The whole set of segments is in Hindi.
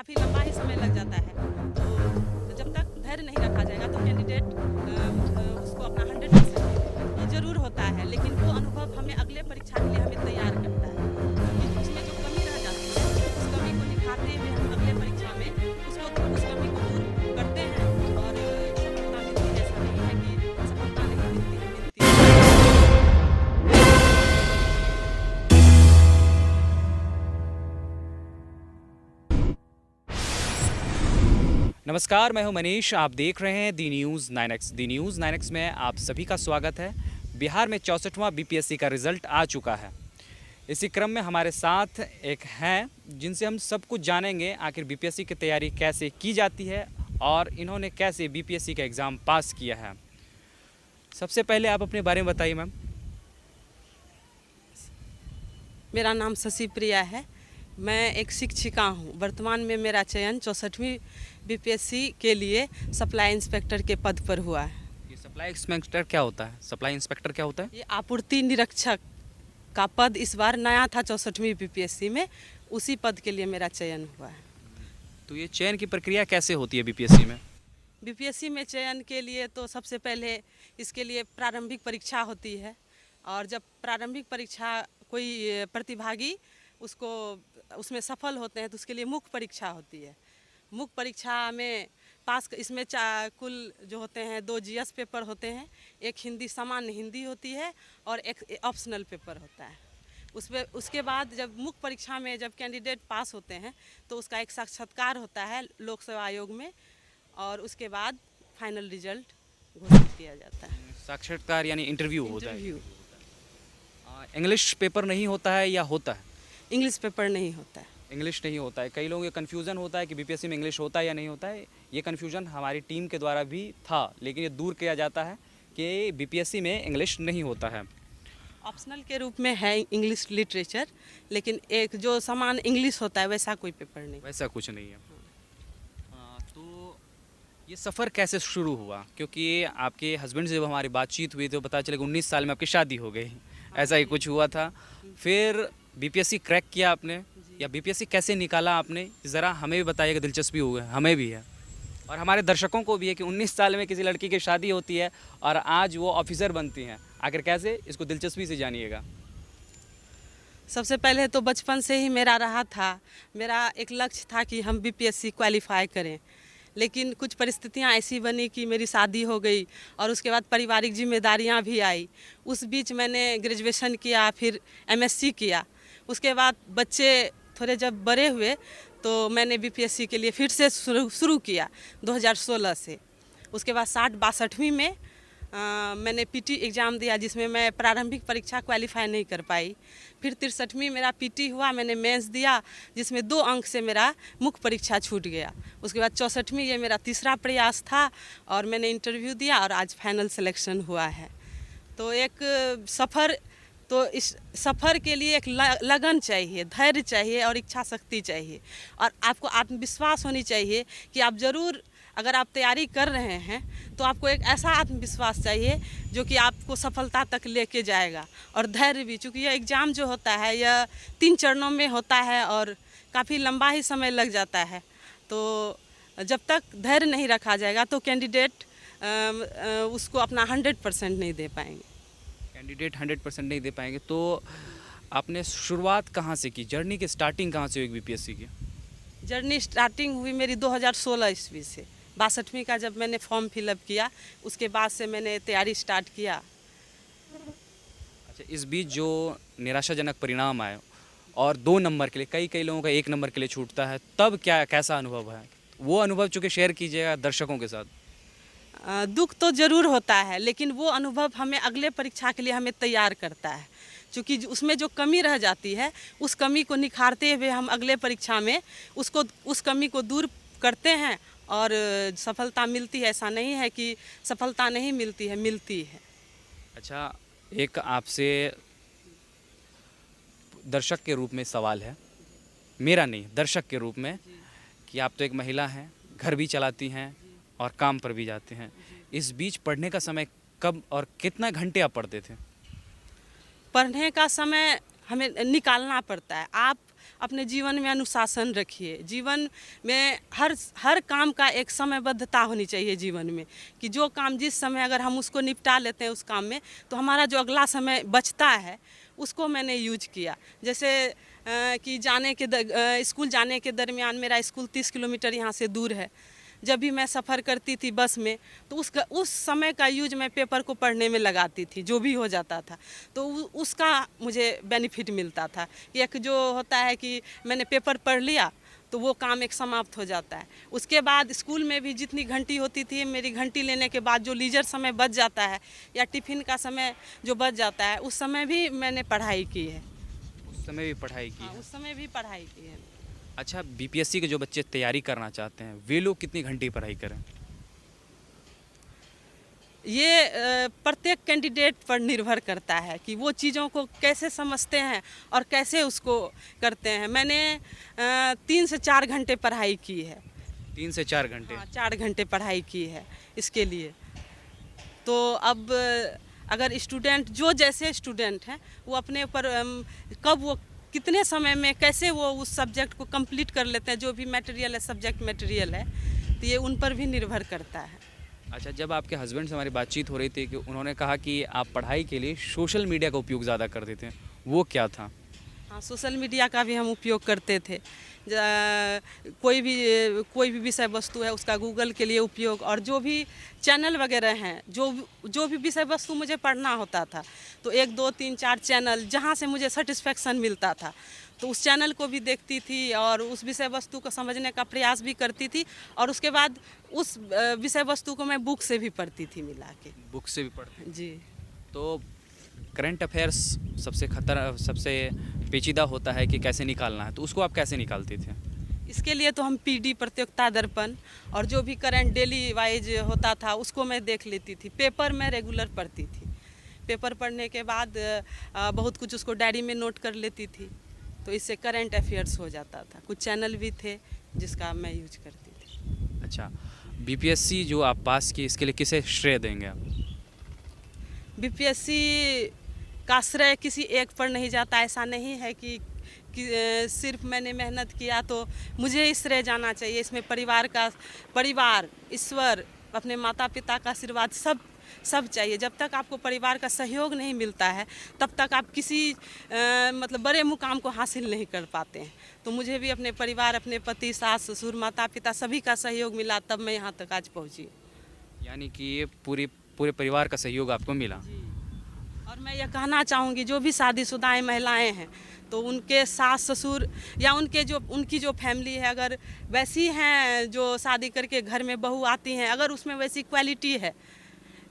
काफ़ी लंबा ही समय लग जाता है। तो जब तक धैर्य नहीं रखा जाएगा तो कैंडिडेट उसको अपना 100% नहीं दे पाएगा। ये ज़रूर होता है, लेकिन वो अनुभव हमें अगले परीक्षा के लिए हमें तैयार करता है, क्योंकि उसमें जो कमी रह जाती है उस कमी को निखारते हुए हम अगले परीक्षा में उस कमी को दूर करते हैं और सफलता मिलती है। ऐसा नहीं है कि सफलता नहीं मिलती है, मिलती है। नमस्कार, मैं हूं मनीष। आप देख रहे हैं दी न्यूज़ 9X। दी न्यूज़ 9X में आप सभी का स्वागत है। बिहार में 64वां बीपीएससी का रिजल्ट आ चुका है। इसी क्रम में हमारे साथ एक हैं जिनसे हम सब कुछ जानेंगे, आखिर बीपीएससी की तैयारी कैसे की जाती है और इन्होंने कैसे बीपीएससी का एग्ज़ाम पास किया है। सबसे पहले आप अपने बारे में बताइए मैम। मेरा नाम शशि प्रिया है। मैं एक शिक्षिका हूँ। वर्तमान में मेरा चयन 64वीं बीपीएससी के लिए सप्लाई इंस्पेक्टर के पद पर हुआ है। ये सप्लाई इंस्पेक्टर क्या होता है? सप्लाई इंस्पेक्टर क्या होता है? ये आपूर्ति निरीक्षक का पद इस बार नया था 64वीं बीपीएससी में, उसी पद के लिए मेरा चयन हुआ है। तो ये चयन की प्रक्रिया कैसे होती है बीपीएससी में? बीपीएससी में चयन के लिए तो सबसे पहले इसके लिए प्रारंभिक परीक्षा होती है, और जब प्रारंभिक परीक्षा कोई प्रतिभागी उसमें सफल होते हैं तो उसके लिए मुख्य परीक्षा होती है। मुख्य परीक्षा में इसमें कुल जो होते हैं 2 जीएस पेपर होते हैं, एक हिंदी सामान्य हिंदी होती है और एक ऑप्शनल पेपर होता है। उसके बाद जब मुख्य परीक्षा में जब कैंडिडेट पास होते हैं तो उसका एक साक्षात्कार होता है लोक सेवा आयोग में, और उसके बाद फाइनल रिजल्ट घोषित किया जाता है। साक्षात्कार यानी इंटरव्यू होता है। इंटरव्यू। इंग्लिश पेपर नहीं होता है या होता है? इंग्लिश पेपर नहीं होता है। इंग्लिश नहीं होता है। कई लोगों को कन्फ्यूज़न होता है कि बीपीएससी में इंग्लिश होता है या नहीं होता है। ये कन्फ्यूज़न हमारी टीम के द्वारा भी था, लेकिन ये दूर किया जाता है कि बीपीएससी में इंग्लिश नहीं होता है। ऑप्शनल के रूप में है इंग्लिश लिटरेचर, लेकिन एक जो समान इंग्लिश होता है वैसा कोई पेपर नहीं। वैसा कुछ नहीं है। तो ये सफ़र कैसे शुरू हुआ? क्योंकि आपके हस्बैंड से जब हमारी बातचीत हुई तो पता चला कि 19 साल में आपकी शादी हो गई। ऐसा ही कुछ हुआ था। फिर बीपीएससी क्रैक किया आपने, या बीपीएससी कैसे निकाला आपने, ज़रा हमें भी बताइएगा। दिलचस्पी हो गई, हमें भी है और हमारे दर्शकों को भी है कि 19 साल में किसी लड़की की शादी होती है और आज वो ऑफिसर बनती हैं। आखिर कैसे, इसको दिलचस्पी से जानिएगा। सबसे पहले तो बचपन से ही मेरा रहा था, मेरा एक लक्ष्य था कि हम बीपीएससी क्वालिफाई करें, लेकिन कुछ परिस्थितियां ऐसी बनी कि मेरी शादी हो गई और उसके बाद पारिवारिक जिम्मेदारियां भी आई। उस बीच मैंने ग्रेजुएशन किया, फिर एमएससी किया। उसके बाद बच्चे थोड़े जब बड़े हुए तो मैंने बीपीएससी के लिए फिर से शुरू किया 2016 से। उसके बाद 60-62वीं में मैंने पीटी एग्ज़ाम दिया, जिसमें मैं प्रारंभिक परीक्षा क्वालिफाई नहीं कर पाई। फिर 63वीं मेरा पीटी हुआ, मैंने मेंस दिया, जिसमें 2 अंक से मेरा मुख्य परीक्षा छूट गया। उसके बाद 64वीं ये मेरा तीसरा प्रयास था और मैंने इंटरव्यू दिया और आज फाइनल सिलेक्शन हुआ है। तो एक सफ़र, तो इस सफ़र के लिए एक लगन चाहिए, धैर्य चाहिए और इच्छा शक्ति चाहिए, और आपको आत्मविश्वास होनी चाहिए कि आप ज़रूर, अगर आप तैयारी कर रहे हैं तो आपको एक ऐसा आत्मविश्वास चाहिए जो कि आपको सफलता तक लेके जाएगा। और धैर्य भी, चूँकि यह एग्ज़ाम जो होता है यह 3 चरणों में होता है और काफ़ी लंबा ही समय लग जाता है। तो जब तक धैर्य नहीं रखा जाएगा तो कैंडिडेट उसको अपना 100% नहीं दे पाएंगे। कैंडिडेट 100% नहीं दे पाएंगे। तो आपने शुरुआत कहाँ से की? जर्नी की स्टार्टिंग कहाँ से हुई बीपीएससी की? जर्नी स्टार्टिंग हुई मेरी 2016 ईस्वी से। 62वीं का जब मैंने फॉर्म फिलअप किया उसके बाद से मैंने तैयारी स्टार्ट किया। अच्छा, इस बीच जो निराशाजनक परिणाम आए और 2 नंबर के लिए, कई लोगों का 1 नंबर के लिए छूटता है, तब कैसा अनुभव है? वो अनुभव चूँकि शेयर कीजिएगा दर्शकों के साथ। दुख तो ज़रूर होता है, लेकिन वो अनुभव हमें अगले परीक्षा के लिए हमें तैयार करता है, क्योंकि उसमें जो कमी रह जाती है उस कमी को निखारते हुए हम अगले परीक्षा में उस कमी को दूर करते हैं और सफलता मिलती है। ऐसा नहीं है कि सफलता नहीं मिलती है, मिलती है। अच्छा, एक आपसे दर्शक के रूप में सवाल है, मेरा नहीं, दर्शक के रूप में, कि आप तो एक महिला हैं, घर भी चलाती हैं और काम पर भी जाते हैं। इस बीच पढ़ने का समय कब और कितना घंटे आप पढ़ते थे? पढ़ने का समय हमें निकालना पड़ता है। आप अपने जीवन में अनुशासन रखिए। जीवन में हर काम का एक समयबद्धता होनी चाहिए जीवन में, कि जो काम जिस समय अगर हम उसको निपटा लेते हैं उस काम में, तो हमारा जो अगला समय बचता है उसको मैंने यूज किया। जैसे कि स्कूल जाने के दरमियान मेरा स्कूल 30 किलोमीटर यहाँ से दूर है। जब भी मैं सफ़र करती थी बस में, तो उस समय का यूज मैं पेपर को पढ़ने में लगाती थी, जो भी हो जाता था तो उसका मुझे बेनिफिट मिलता था। एक जो होता है कि मैंने पेपर पढ़ लिया तो वो काम एक समाप्त हो जाता है। उसके बाद स्कूल में भी जितनी घंटी होती थी, मेरी घंटी लेने के बाद जो लीजर समय बच जाता है या टिफ़िन का समय जो बच जाता है, उस समय भी मैंने पढ़ाई की है। उस समय भी पढ़ाई की हाँ, है। उस समय भी पढ़ाई की है। अच्छा, बीपीएससी के जो बच्चे तैयारी करना चाहते हैं वे लोग कितनी घंटे पढ़ाई करें? ये प्रत्येक कैंडिडेट पर निर्भर करता है कि वो चीज़ों को कैसे समझते हैं और कैसे उसको करते हैं। मैंने 3 से 4 घंटे पढ़ाई की है। 3 से 4 घंटे। हाँ, 4 घंटे पढ़ाई की है इसके लिए। तो अब अगर स्टूडेंट जो जैसे स्टूडेंट हैं वो अपने ऊपर कब वो कितने समय में कैसे वो उस सब्जेक्ट को कंप्लीट कर लेते हैं, जो भी मटेरियल है, सब्जेक्ट मटेरियल है, तो ये उन पर भी निर्भर करता है। अच्छा, जब आपके हस्बैंड से हमारी बातचीत हो रही थी कि उन्होंने कहा कि आप पढ़ाई के लिए सोशल मीडिया का उपयोग ज़्यादा करते थे, वो क्या था? हाँ, सोशल मीडिया का भी हम उपयोग करते थे। कोई भी विषय वस्तु है उसका गूगल के लिए उपयोग, और जो भी चैनल वगैरह हैं, जो भी विषय वस्तु मुझे पढ़ना होता था, तो 1 2 3 4 चैनल जहाँ से मुझे सेटिस्फेक्शन मिलता था तो उस चैनल को भी देखती थी और उस विषय वस्तु को समझने का प्रयास भी करती थी, और उसके बाद उस विषय वस्तु को मैं बुक से भी पढ़ती थी मिला के। बुक से भी पढ़ते? जी। तो करंट अफेयर्स सबसे पेचीदा होता है कि कैसे निकालना है, तो उसको आप कैसे निकालते थे? इसके लिए तो हम पीडी प्रतियोगिता दर्पण और जो भी करंट डेली वाइज होता था उसको मैं देख लेती थी। पेपर मैं रेगुलर पढ़ती थी। पेपर पढ़ने के बाद बहुत कुछ उसको डायरी में नोट कर लेती थी, तो इससे करंट अफेयर्स हो जाता था। कुछ चैनल भी थे जिसका मैं यूज करती थी। अच्छा, बीपीएससी जो आप पास की, इसके लिए किसे श्रेय देंगे आप? बीपीएससी का श्रेय किसी एक पर नहीं जाता। ऐसा नहीं है कि सिर्फ मैंने मेहनत किया तो मुझे ही श्रेय जाना चाहिए। इसमें परिवार, ईश्वर, अपने माता पिता का आशीर्वाद सब चाहिए। जब तक आपको परिवार का सहयोग नहीं मिलता है तब तक आप किसी मतलब बड़े मुकाम को हासिल नहीं कर पाते हैं। तो मुझे भी अपने परिवार, अपने पति, सास ससुर, माता पिता सभी का सहयोग मिला, तब मैं यहाँ तक आज पहुँची। यानी कि ये पूरे परिवार का सहयोग आपको मिला। और मैं ये कहना चाहूँगी, जो भी शादीशुदा महिलाएं हैं तो उनके सास ससुर या उनकी जो फैमिली है, अगर वैसी हैं जो शादी करके घर में बहू आती हैं, अगर उसमें वैसी क्वालिटी है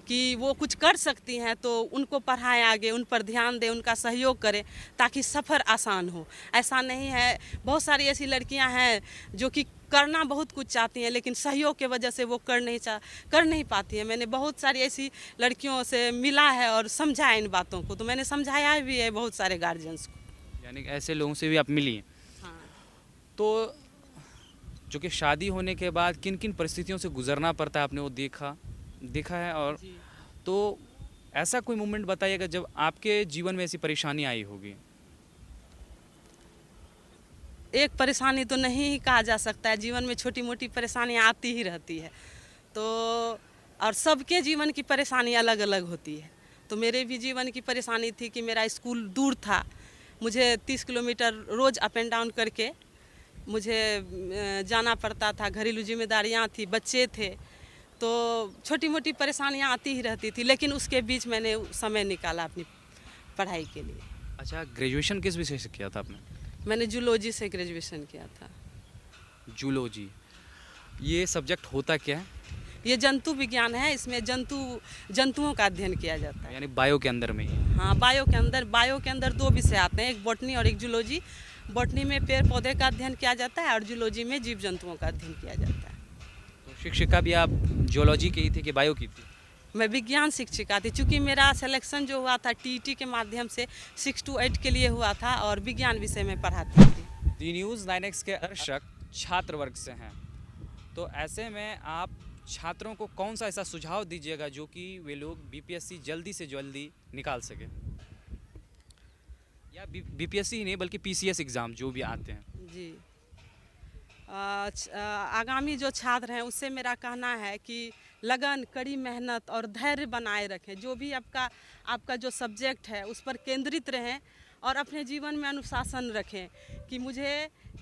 कि वो कुछ कर सकती हैं, तो उनको पढ़ाएं आगे, उन पर ध्यान दें, उनका सहयोग करें ताकि सफ़र आसान हो। ऐसा नहीं है, बहुत सारी ऐसी लड़कियां हैं जो कि करना बहुत कुछ चाहती हैं लेकिन सहयोग के वजह से वो कर नहीं पाती हैं। मैंने बहुत सारी ऐसी लड़कियों से मिला है और समझा इन बातों को, तो मैंने समझाया भी है बहुत सारे गार्जियंस को। यानी कि ऐसे लोगों से भी आप मिली हैं। हाँ। तो जो कि शादी होने के बाद किन किन परिस्थितियों से गुजरना पड़ता है, आपने वो देखा है। और जी। तो ऐसा कोई मोमेंट बताइएगा जब आपके जीवन में ऐसी परेशानी आई होगी। एक परेशानी तो नहीं ही कहा जा सकता है, जीवन में छोटी मोटी परेशानियाँ आती ही रहती है। तो और सबके जीवन की परेशानी अलग अलग होती है। तो मेरे भी जीवन की परेशानी थी कि मेरा स्कूल दूर था, मुझे 30 किलोमीटर रोज़ अप एंड डाउन करके मुझे जाना पड़ता था। घरेलू जिम्मेदारियाँ थी, बच्चे थे, तो छोटी मोटी परेशानियाँ आती ही रहती थी, लेकिन उसके बीच मैंने समय निकाला अपनी पढ़ाई के लिए। अच्छा, ग्रेजुएशन किस विषय से किया था आपने? मैंने जूलॉजी से ग्रेजुएशन किया था। जूलॉजी, ये सब्जेक्ट होता क्या है? ये जंतु विज्ञान है, इसमें जंतुओं का अध्ययन किया जाता है। यानी बायो के अंदर में ही? हाँ, बायो के अंदर 2 विषय आते हैं, एक बॉटनी और एक जूलॉजी। बॉटनी में पेड़ पौधे का अध्ययन किया जाता है और जूलॉजी में जीव जंतुओं का अध्ययन किया जाता है। तो शिक्षिका भी आप जूलॉजी की ही थी कि बायो की थी? मैं विज्ञान शिक्षिका थी, चूँकि मेरा सिलेक्शन जो हुआ था टीईटी के माध्यम से 6 to 8 के लिए हुआ था और विज्ञान विषय में पढ़ाती थी। दी न्यूज़ 9X के दर्शक छात्र वर्ग से हैं, तो ऐसे में आप छात्रों को कौन सा ऐसा सुझाव दीजिएगा जो कि वे लोग बीपीएससी जल्दी से जल्दी निकाल सके, या बीपीएससी ही नहीं बल्कि पीसीएस एग्ज़ाम जो भी आते हैं। जी। आगामी जो छात्र हैं उससे मेरा कहना है कि लगन, कड़ी मेहनत और धैर्य बनाए रखें। जो भी आपका आपका जो सब्जेक्ट है उस पर केंद्रित रहें और अपने जीवन में अनुशासन रखें कि मुझे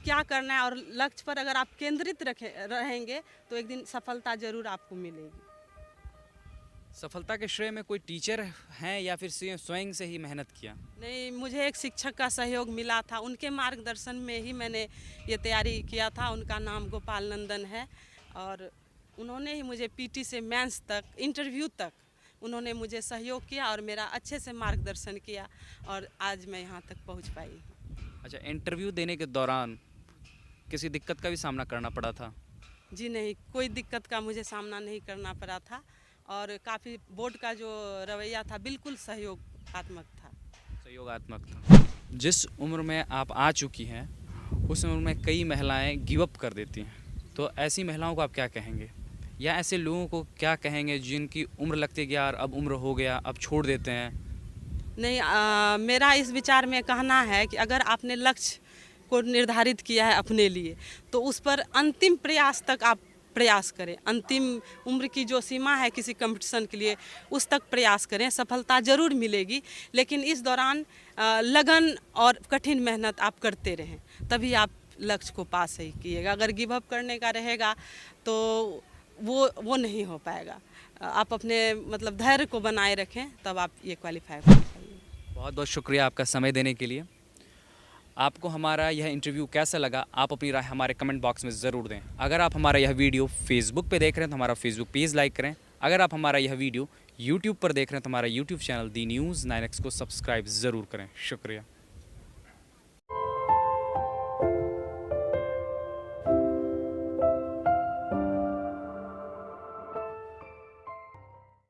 क्या करना है, और लक्ष्य पर अगर आप केंद्रित रहेंगे तो एक दिन सफलता ज़रूर आपको मिलेगी। सफलता के श्रेय में कोई टीचर हैं या फिर स्वयं से ही मेहनत किया? नहीं, मुझे एक शिक्षक का सहयोग मिला था, उनके मार्गदर्शन में ही मैंने ये तैयारी किया था। उनका नाम गोपाल नंदन है और उन्होंने ही मुझे पीटी से मेंस तक, इंटरव्यू तक उन्होंने मुझे सहयोग किया और मेरा अच्छे से मार्गदर्शन किया और आज मैं यहाँ तक पहुँच पाई हूँ। अच्छा, इंटरव्यू देने के दौरान किसी दिक्कत का भी सामना करना पड़ा था? जी नहीं, कोई दिक्कत का मुझे सामना नहीं करना पड़ा था और काफ़ी बोर्ड का जो रवैया था बिल्कुल सहयोगात्मक था। सहयोगात्मक था। जिस उम्र में आप आ चुकी हैं उस उम्र में कई महिलाएं गिव अप कर देती हैं, तो ऐसी महिलाओं को आप क्या कहेंगे या ऐसे लोगों को क्या कहेंगे जिनकी उम्र लगती है कि यार अब उम्र हो गया, अब छोड़ देते हैं? नहीं, मेरा इस विचार में कहना है कि अगर आपने लक्ष्य को निर्धारित किया है अपने लिए तो उस पर अंतिम प्रयास तक आप प्रयास करें। अंतिम उम्र की जो सीमा है किसी कंपटीशन के लिए उस तक प्रयास करें, सफलता ज़रूर मिलेगी, लेकिन इस दौरान लगन और कठिन मेहनत आप करते रहें, तभी आप लक्ष्य को पा सही कीजिएगा। अगर गिव अप करने का रहेगा तो वो नहीं हो पाएगा। आप अपने मतलब धैर्य को बनाए रखें, तब आप ये क्वालिफाई कर पाइए। बहुत बहुत शुक्रिया आपका समय देने के लिए। आपको हमारा यह इंटरव्यू कैसा लगा, आप अपनी राय हमारे कमेंट बॉक्स में ज़रूर दें। अगर आप हमारा यह वीडियो फेसबुक पे देख रहे हैं तो हमारा फेसबुक पेज लाइक करें। अगर आप हमारा यह वीडियो यूट्यूब पर देख रहे हैं तो हमारा यूट्यूब चैनल दी न्यूज़ 9X को सब्सक्राइब ज़रूर करें। शुक्रिया।